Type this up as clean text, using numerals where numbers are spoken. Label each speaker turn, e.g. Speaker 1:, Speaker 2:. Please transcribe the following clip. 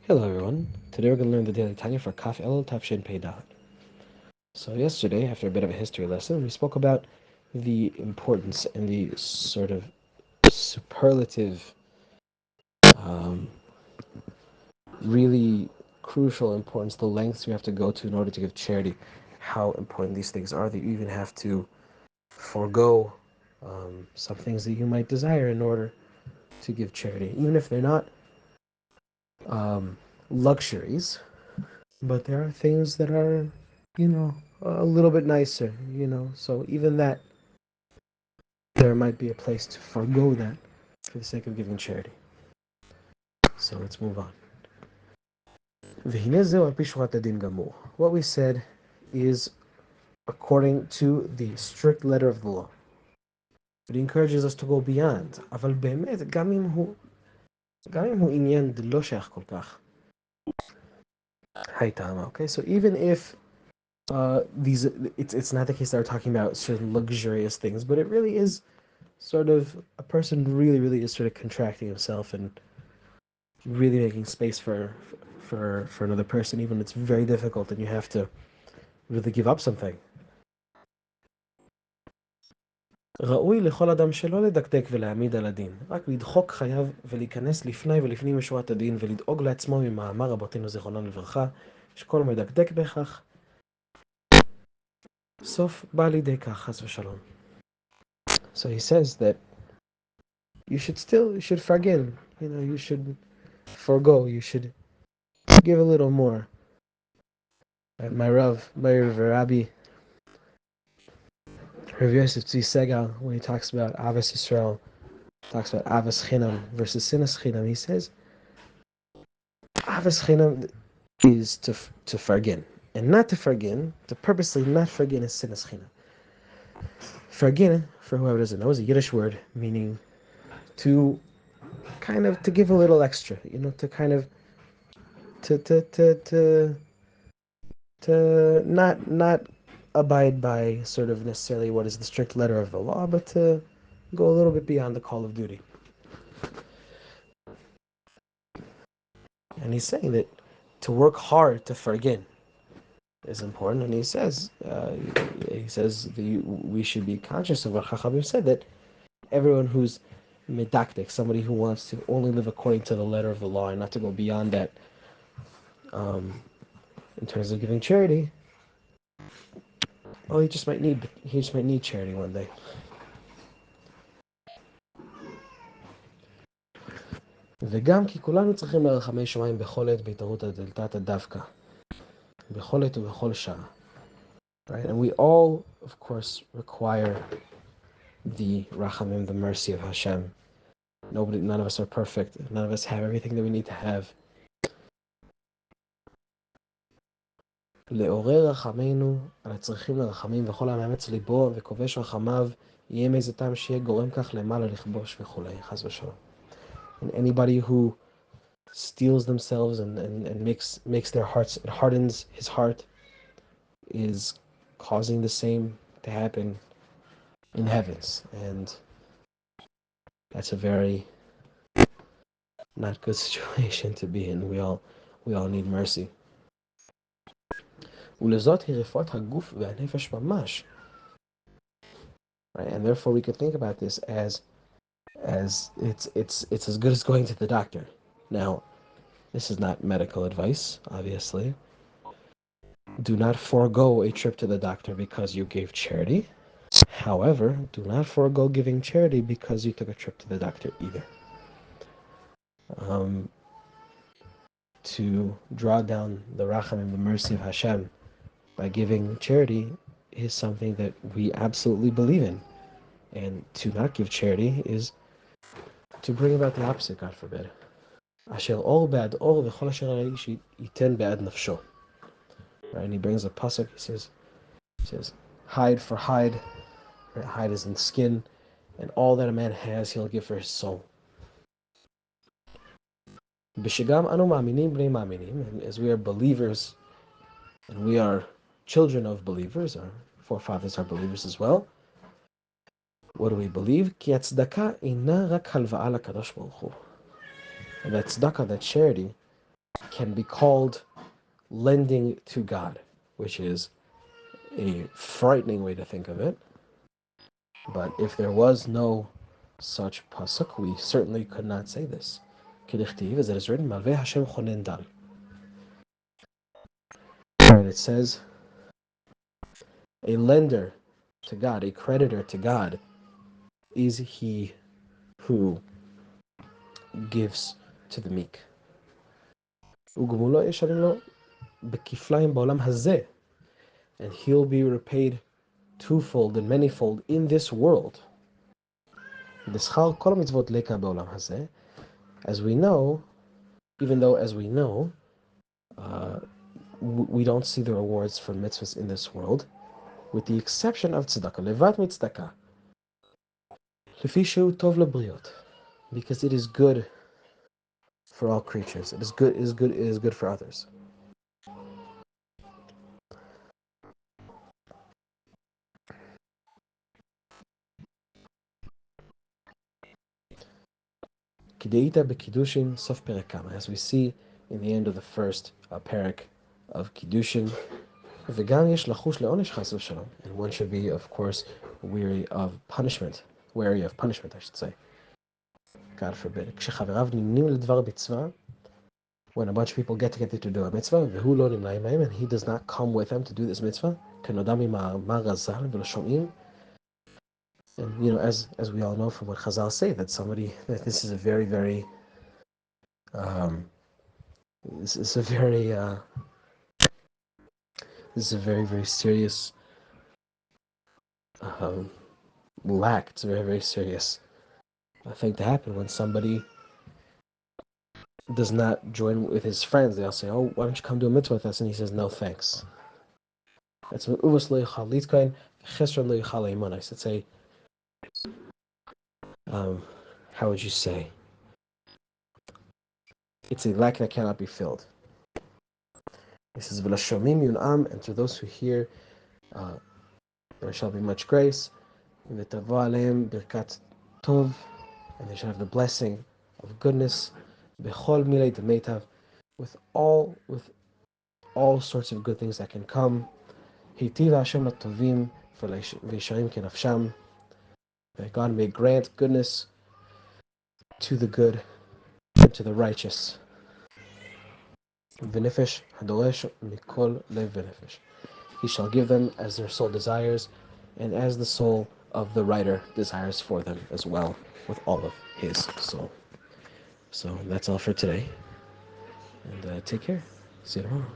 Speaker 1: Hello everyone. Today we're going to learn the daily Tanya for Kaf El Tav Shin Pei Dalet. So yesterday, after a bit of a history lesson, we spoke about the importance and the sort of superlative, um, really crucial importance, the lengths you have to go to in order to give charity, how important these things are, that you even have to forego some things that you might desire in order to give charity, even if they're not um, luxuries, but there are things that are, a little bit nicer. So even that, there might be a place to forego that for the sake of giving charity. So let's move on. What we said is according to the strict letter of the law. But he encourages us to go beyond. אבל באמת, גם אם הוא עניין לא שייך כל כך. Okay, so even if it's not the case that we're talking about certain luxurious things, but it really is sort of a person really is sort of contracting himself and really making space for another person, even it's very difficult and you have to really give up something. ראוי לכל אדם שלא לדקדק ולהעמיד על הדין, רק לדחוק חייו ולהיכנס לפני ולפנים משורת הדין ולדאוג לעצמו ממאמר רבותינו זיכרונם לברכה, שכל מדקדק בכך סוף בא לידי כך, חס ושלום. So he says that you should forgive, you should forego, you should give a little more. My Rabbi Rav Yosef Tzvi Segal, when he talks about Avos Yisrael, talks about Avos Chinam versus Sinas Chinam, he says Avos Chinam is to forget, and not to forget, to purposely not forget is Sinas Chinam. Forget, for whoever doesn't know, is a Yiddish word meaning to kind of to give a little extra, to kind of to not abide by sort of necessarily what is the strict letter of the law, but to go a little bit beyond the call of duty. And he's saying that to work hard to forget is important. And he says that we should be conscious of what Chachamim said, that everyone who's medactic, somebody who wants to only live according to the letter of the law and not to go beyond that, in terms of giving charity, well, he just might need charity one day. וגם כי כולנו צריכים לרחמי שמיים בכל עת בהתערות הדלתת דווקא, בכל עת ובכל שעה. Right? And we all, of course, require the rachamim, the mercy of Hashem. None of us are perfect. None of us have everything that we need to have. לעורר רחמינו על הצריכים לרחמים וכל המאמץ ליבו וכובש רחמיו יהיה מאיזה טעם שיהיה גורם כך למעלה לכבוש וכולי, חס ושלום. And anybody who steals themselves and makes their hearts, it hardens his heart, is causing the same to happen in heavens. And that's a very not good situation to be in. We all need mercy. ולזאת היא רפואת הגוף והנפש ממש. Right? And therefore we could think about this as it's as good as going to the doctor. Now, this is not medical advice, obviously. Do not forego a trip to the doctor because you gave charity. However, do not forego giving charity because you took a trip to the doctor either. To draw down the rachamim, the mercy of Hashem, by giving charity is something that we absolutely believe in. And to not give charity is to bring about the opposite, God forbid. Asher or bad or v'chol asher yiten bad nafsho. Right, and he brings a pasuk. He says, hide for hide. Right? Hide is in skin, and all that a man has, he'll give for his soul. B'shegam anu ma'aminim bnei ma'aminim, and as we are believers, and we are children of believers, our forefathers are believers as well. What do we believe? Ki tzedakah ina rak halva'a lakadosh baruch hu. And that tzedakah, that charity, can be called lending to God, which is a frightening way to think of it. But if there was no such pasuk, we certainly could not say this. Kedichtiv, as it is written, Malveh Hashem chonen dal. And it says, a lender to God, a creditor to God, is he who gives to the meek. And he'll be repaid twofold and manyfold in this world. As we know, even though as we know, uh, we don't see the rewards for mitzvahs in this world, with the exception of tzedakah. Levat mitzdakah. Lefi shehu tov lebriot. Because it is good for all creatures. It is good, it is good for others. Kideita bekiddushin sof perek kama. As we see in the end of the first perek of Kiddushin, v'gam yesh lachush leonesh chas v'shalom. And one should be, of course, wary of punishment, I should say. God forbid. When a bunch of people get together to do a mitzvah, and he does not come with them to do this mitzvah, and as we all know from what Chazal say, that this is a very, very this is a very this is a very, very serious um, lack. It's a very, very serious thing to happen when somebody does not join with his friends. They'll say, "Oh, why don't you come do a mitzvah with us?" And he says, "No, thanks." That's uvas lo yichal litkain, chesron lo yichal leimanos. It's a how would you say? It's a lack that cannot be filled. He says, "V'lashomim yunam," and to those who hear, there shall be much grace. V'tavo aleim birkat tov, and they shall have the blessing of goodness. Bechol milei demetav, with all sorts of good things that can come. Hitiv Hashem latovim v'yisharim kenafsham. That God may grant goodness to the good and to the righteous. V'nefesh hadoresh mikol lev v'nefesh. He shall give them as their soul desires, and as the soul of the writer desires for them as well, with all of his soul. So that's all for today, and take care. See you tomorrow.